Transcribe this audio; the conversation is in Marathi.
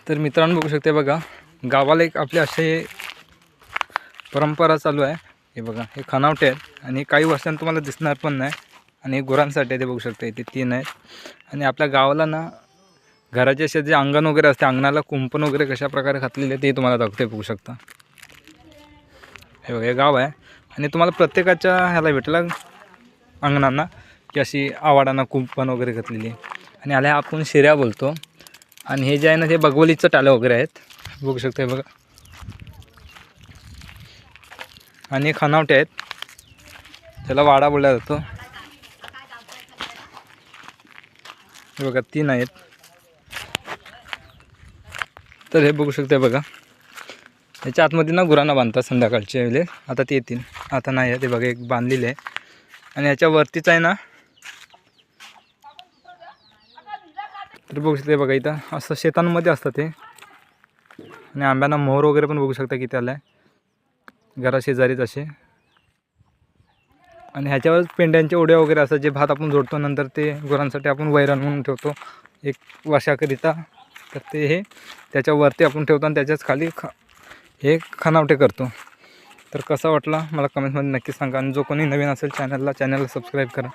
तर मित्रांनो बघू शकते बघा, गावाला एक आपले असे परंपरा चालू आहे। हे बघा, हे खनावटे आहेत आणि काही वर्षांत तुम्हाला दिसणार पण नाही। आणि गुरांसाठी ते बघू शकता, इथे 3 आहेत। आणि आपल्या गावाला ना घराचे असे जे अंगण वगैरे असते, अंगणाला कुंपण वगैरे कशा प्रकारे घातलेले ते तुम्हाला दाखवते, बघू शकता। हे बघा, हे गाव आहे आणि तुम्हाला प्रत्येकाच्या ह्याला भेटला अंगणांना की अशी आवाडांना कुंपण वगैरे घातलेली। आणि याला आपण शिऱ्या बोलतो। आणि हे जे आहे ना, ते बगवलीचं टाले वगैरे आहेत, बघू शकता बघा। आणि खनावटे आहेत, त्याला वाडा बोलला जातो। हे बघा 3 आहेत। तर हे बघू शकता बघा, याच्या आतमध्ये ना गुरांना बांधतात संध्याकाळच्या वेळेस। आता ते येतील, आता नाही आहे ते बघा, एक बांधलेले आहे। आणि याच्या वरतीच आहे ना, तर बघू शकता बघा, इथं असं शेतांमध्ये असतं ते। आणि आंब्यांना मोहर वगैरे पण बघू शकता किती आला आहे घराशेजारीच असे। आणि ह्याच्यावर पेंड्यांचे ओढ्या वगैरे असतात, जे भात आपण जोडतो, नंतर ते गुरांसाठी आपण वैरण म्हणून ठेवतो एक वर्षाकरिता। तर ते हे त्याच्यावरती आपण ठेवतो आणि त्याच्याच खाली हे खनावटे करतो। तर कसा वाटला मला कमेंटमध्ये नक्की सांगा। आणि जो कोणी नवीन असेल चॅनलला सबस्क्राईब करा।